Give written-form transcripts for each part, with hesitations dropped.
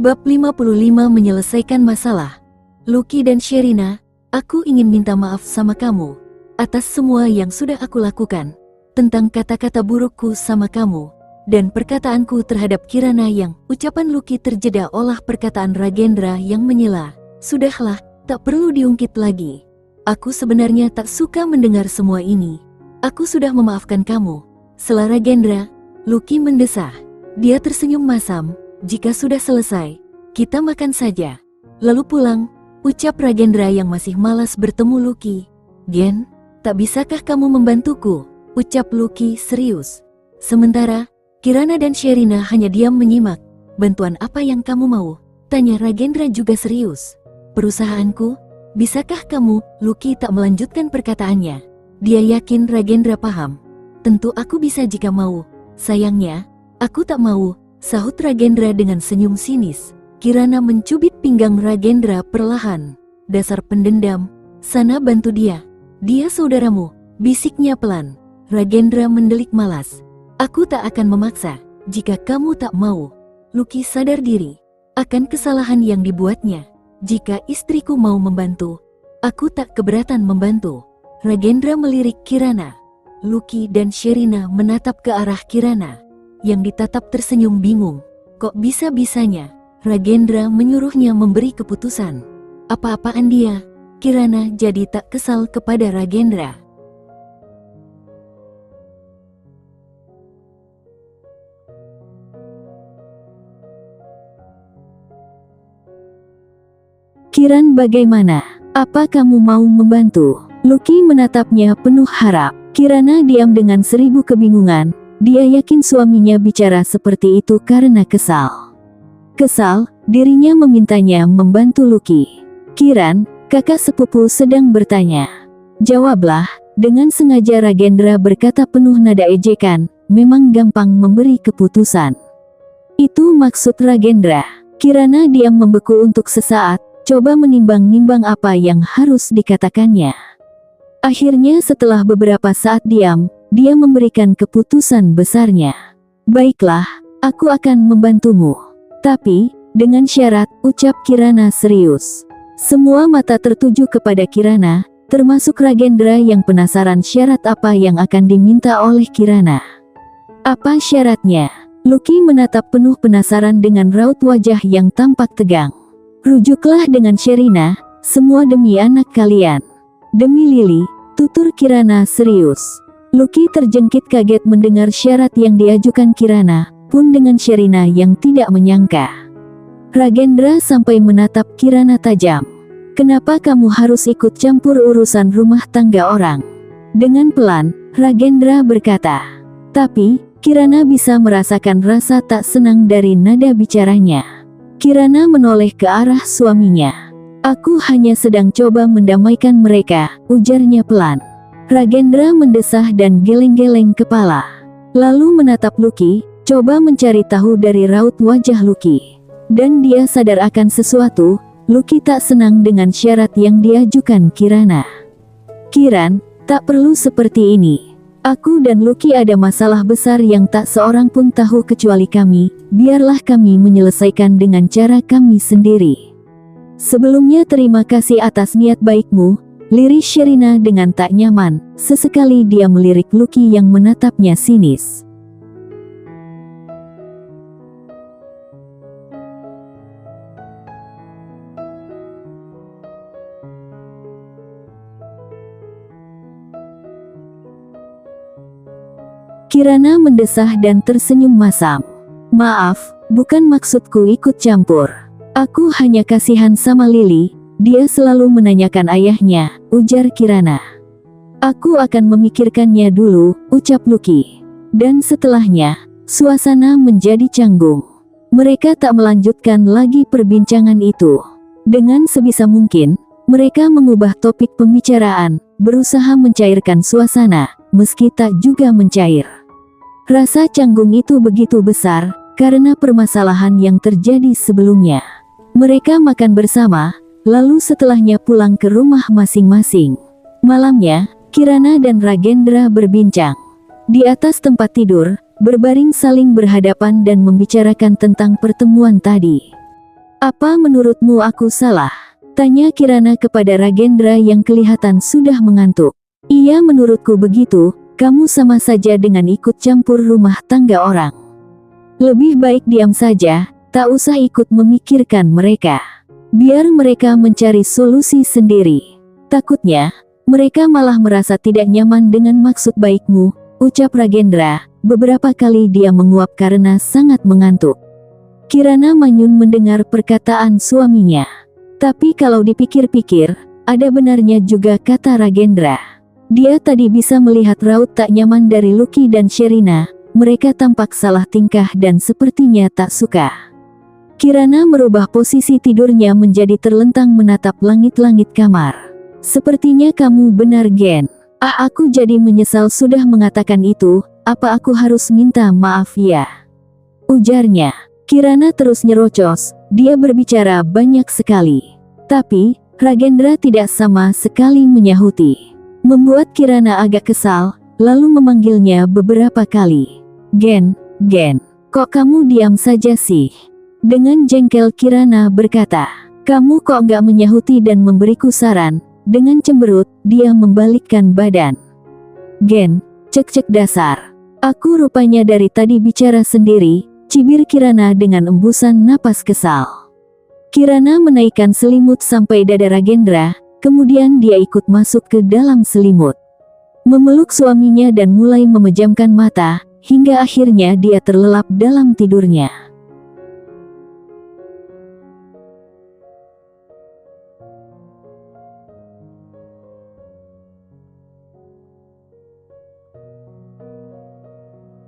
Bab 55 Menyelesaikan Masalah. Lucky dan Sherina, aku ingin minta maaf sama kamu atas semua yang sudah aku lakukan, tentang kata-kata burukku sama kamu, dan perkataanku terhadap Kirana yang ucapan Lucky terjeda olah perkataan Ragendra yang menyela. Sudahlah, tak perlu diungkit lagi. Aku sebenarnya tak suka mendengar semua ini. Aku sudah memaafkan kamu. Sela Ragendra, Lucky mendesah. Dia tersenyum masam. Jika sudah selesai, kita makan saja. Lalu pulang, ucap Ragendra yang masih malas bertemu Lucky. Gen, tak bisakah kamu membantuku? Ucap Lucky serius. Sementara, Kirana dan Sherina hanya diam menyimak. Bantuan apa yang kamu mau? Tanya Ragendra juga serius. Perusahaanku, bisakah kamu? Lucky tak melanjutkan perkataannya. Dia yakin Ragendra paham. Tentu aku bisa jika mau. Sayangnya, aku tak mau, sahut Ragendra dengan senyum sinis. Kirana mencubit pinggang Ragendra perlahan. Dasar pendendam, sana bantu dia. Dia saudaramu, bisiknya pelan. Ragendra mendelik malas. Aku tak akan memaksa, jika kamu tak mau. Lucky sadar diri akan kesalahan yang dibuatnya. Jika istriku mau membantu, aku tak keberatan membantu. Ragendra melirik Kirana. Lucky dan Sherina menatap ke arah Kirana, yang ditatap tersenyum bingung. Kok bisa-bisanya Ragendra menyuruhnya memberi keputusan? Apa-apaan dia? Kirana jadi tak kesal kepada Ragendra. Kiran, bagaimana? Apa kamu mau membantu? Lucky menatapnya penuh harap. Kirana diam dengan 1000 kebingungan. Dia yakin suaminya bicara seperti itu karena kesal. Kesal, dirinya memintanya membantu Lucky. Kiran, kakak sepupu sedang bertanya. Jawablah, dengan sengaja Ragendra berkata penuh nada ejekan, memang gampang memberi keputusan. Itu maksud Ragendra. Kirana diam membeku untuk sesaat, coba menimbang-nimbang apa yang harus dikatakannya. Akhirnya setelah beberapa saat diam, dia memberikan keputusan besarnya. Baiklah, aku akan membantumu. Tapi, dengan syarat, ucap Kirana serius. Semua mata tertuju kepada Kirana, termasuk Ragendra yang penasaran syarat apa yang akan diminta oleh Kirana. Apa syaratnya? Lucky menatap penuh penasaran dengan raut wajah yang tampak tegang. Rujuklah dengan Sherina, semua demi anak kalian. Demi Lily, tutur Kirana serius. Lucky terjengkit kaget mendengar syarat yang diajukan Kirana, pun dengan Sherina yang tidak menyangka. Ragendra sampai menatap Kirana tajam. Kenapa kamu harus ikut campur urusan rumah tangga orang? Dengan pelan, Ragendra berkata. Tapi, Kirana bisa merasakan rasa tak senang dari nada bicaranya. Kirana menoleh ke arah suaminya. Aku hanya sedang coba mendamaikan mereka, ujarnya pelan. Ragendra mendesah dan geleng-geleng kepala. Lalu menatap Lucky, coba mencari tahu dari raut wajah Lucky. Dan dia sadar akan sesuatu, Lucky tak senang dengan syarat yang diajukan Kirana. Kiran, tak perlu seperti ini. Aku dan Lucky ada masalah besar yang tak seorang pun tahu kecuali kami, biarlah kami menyelesaikan dengan cara kami sendiri. Sebelumnya terima kasih atas niat baikmu, lirik Sherina dengan tak nyaman. Sesekali dia melirik Lucky yang menatapnya sinis. Kirana mendesah dan tersenyum masam. Maaf, bukan maksudku ikut campur. Aku hanya kasihan sama Lily, dia selalu menanyakan ayahnya, ujar Kirana. Aku akan memikirkannya dulu, ucap Lucky. Dan setelahnya, suasana menjadi canggung. Mereka tak melanjutkan lagi perbincangan itu. Dengan sebisa mungkin, mereka mengubah topik pembicaraan, berusaha mencairkan suasana, meski tak juga mencair. Rasa canggung itu begitu besar, karena permasalahan yang terjadi sebelumnya. Mereka makan bersama, lalu setelahnya pulang ke rumah masing-masing. Malamnya, Kirana dan Ragendra berbincang. Di atas tempat tidur, berbaring saling berhadapan dan membicarakan tentang pertemuan tadi. Apa menurutmu aku salah? Tanya Kirana kepada Ragendra yang kelihatan sudah mengantuk. Iya, menurutku begitu, kamu sama saja dengan ikut campur rumah tangga orang. Lebih baik diam saja, tak usah ikut memikirkan mereka. Biar mereka mencari solusi sendiri. Takutnya, mereka malah merasa tidak nyaman dengan maksud baikmu, ucap Ragendra. Beberapa kali dia menguap karena sangat mengantuk. Kirana Manyun mendengar perkataan suaminya. Tapi kalau dipikir-pikir, ada benarnya juga kata Ragendra. Dia tadi bisa melihat raut tak nyaman dari Lucky dan Sherina. Mereka tampak salah tingkah dan sepertinya tak suka. Kirana merubah posisi tidurnya menjadi terlentang menatap langit-langit kamar. Sepertinya kamu benar, Gen. Aku jadi menyesal sudah mengatakan itu. Apa aku harus minta maaf ya? Ujarnya. Kirana terus nyerocos, dia berbicara banyak sekali. Tapi, Ragendra tidak sama sekali menyahuti. Membuat Kirana agak kesal, lalu memanggilnya beberapa kali. Gen, kok kamu diam saja sih? Dengan jengkel Kirana berkata, kamu kok gak menyahuti dan memberiku saran? Dengan cemberut, dia membalikkan badan. Gen, cek dasar. Aku rupanya dari tadi bicara sendiri, cibir Kirana dengan embusan napas kesal. Kirana menaikkan selimut sampai dada Ragendra, kemudian dia ikut masuk ke dalam selimut. Memeluk suaminya dan mulai memejamkan mata, hingga akhirnya dia terlelap dalam tidurnya.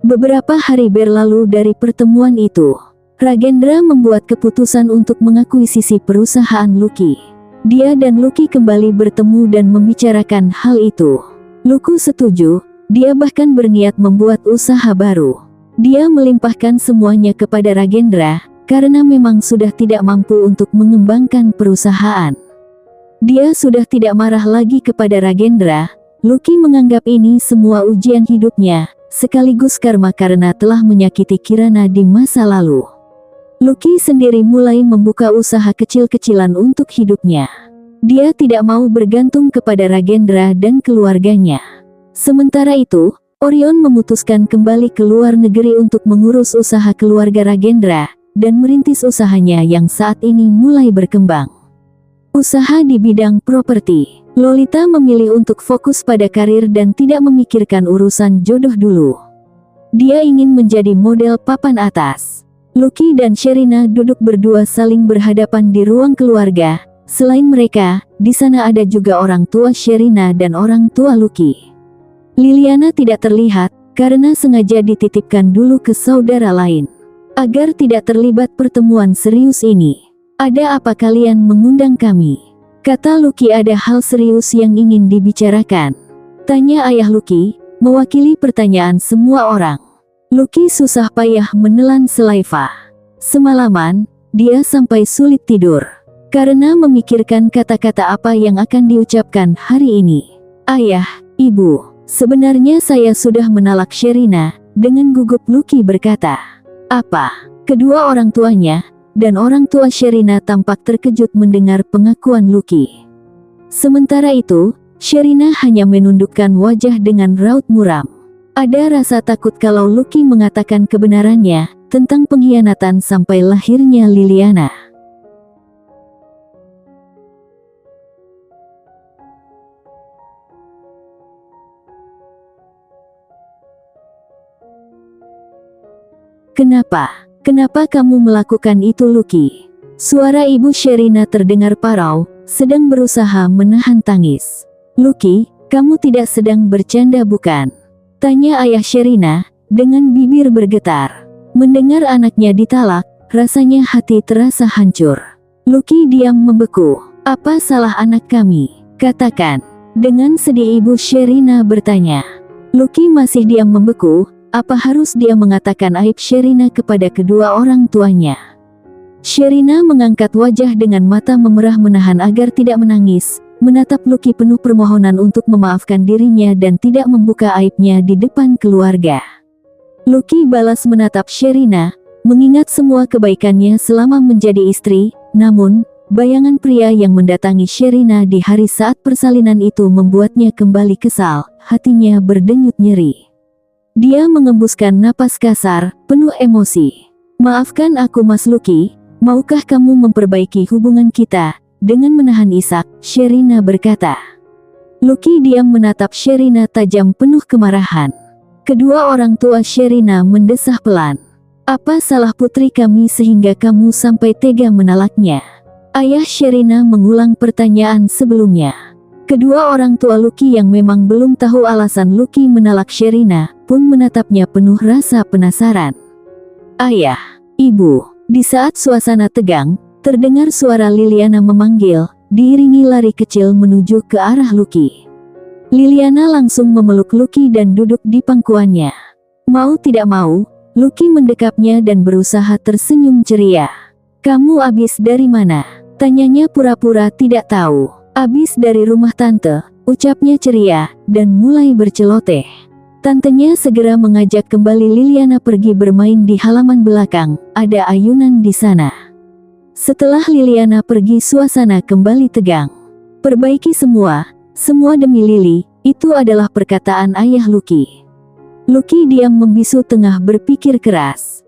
Beberapa hari berlalu dari pertemuan itu. Ragendra membuat keputusan untuk mengakuisisi perusahaan Lucky. Dia dan Lucky kembali bertemu dan membicarakan hal itu. Lucky setuju, dia bahkan berniat membuat usaha baru. Dia melimpahkan semuanya kepada Ragendra, karena memang sudah tidak mampu untuk mengembangkan perusahaan. Dia sudah tidak marah lagi kepada Ragendra. Lucky menganggap ini semua ujian hidupnya, sekaligus karma karena telah menyakiti Kirana di masa lalu. Lucky sendiri mulai membuka usaha kecil-kecilan untuk hidupnya. Dia tidak mau bergantung kepada Ragendra dan keluarganya. Sementara itu, Orion memutuskan kembali ke luar negeri untuk mengurus usaha keluarga Ragendra, dan merintis usahanya yang saat ini mulai berkembang. Usaha di bidang properti. Lolita memilih untuk fokus pada karir dan tidak memikirkan urusan jodoh dulu. Dia ingin menjadi model papan atas. Lucky dan Sherina duduk berdua saling berhadapan di ruang keluarga. Selain mereka, di sana ada juga orang tua Sherina dan orang tua Lucky. Liliana tidak terlihat, karena sengaja dititipkan dulu ke saudara lain. Agar tidak terlibat pertemuan serius ini. Ada apa kalian mengundang kami? Kata Lucky, ada hal serius yang ingin dibicarakan. Tanya ayah Lucky, mewakili pertanyaan semua orang. Lucky susah payah menelan selaiva. Semalaman, dia sampai sulit tidur. Karena memikirkan kata-kata apa yang akan diucapkan hari ini. Ayah, ibu, sebenarnya saya sudah menalak Sherina, dengan gugup Lucky berkata. Apa? Kedua orang tuanya, dan orang tua Sherina tampak terkejut mendengar pengakuan Lucky. Sementara itu, Sherina hanya menundukkan wajah dengan raut muram. Ada rasa takut kalau Lucky mengatakan kebenarannya tentang pengkhianatan sampai lahirnya Liliana. Kenapa kamu melakukan itu, Lucky? Suara ibu Sherina terdengar parau, sedang berusaha menahan tangis. Lucky, kamu tidak sedang bercanda bukan? Tanya ayah Sherina, dengan bibir bergetar. Mendengar anaknya ditalak, rasanya hati terasa hancur. Lucky diam membeku. Apa salah anak kami? Katakan. Dengan sedih ibu Sherina bertanya. Lucky masih diam membeku. Apa harus dia mengatakan aib Sherina kepada kedua orang tuanya? Sherina mengangkat wajah dengan mata memerah menahan agar tidak menangis, menatap Lucky penuh permohonan untuk memaafkan dirinya dan tidak membuka aibnya di depan keluarga. Lucky balas menatap Sherina, mengingat semua kebaikannya selama menjadi istri, Namun, bayangan pria yang mendatangi Sherina di hari saat persalinan itu membuatnya kembali kesal, hatinya berdenyut nyeri. Dia mengembuskan napas kasar, penuh emosi. "Maafkan aku Mas Lucky, maukah kamu memperbaiki hubungan kita?" Dengan menahan isak, Sherina berkata. Lucky diam menatap Sherina tajam penuh kemarahan. Kedua orang tua Sherina mendesah pelan. "Apa salah putri kami sehingga kamu sampai tega menalaknya?" Ayah Sherina mengulang pertanyaan sebelumnya. Kedua orang tua Lucky yang memang belum tahu alasan Lucky menalak Sherina, pun menatapnya penuh rasa penasaran. "Ayah, Ibu." Di saat suasana tegang, terdengar suara Liliana memanggil, diiringi lari kecil menuju ke arah Lucky. Liliana langsung memeluk Lucky dan duduk di pangkuannya. Mau tidak mau, Lucky mendekapnya dan berusaha tersenyum ceria. "Kamu abis dari mana?" tanyanya pura-pura tidak tahu. "Abis dari rumah tante," ucapnya ceria, dan mulai berceloteh. Tantenya segera mengajak kembali Liliana pergi bermain di halaman belakang, ada ayunan di sana. Setelah Liliana pergi suasana kembali tegang. "Perbaiki semua demi Lili," itu adalah perkataan ayah Lucky. Lucky diam membisu tengah berpikir keras.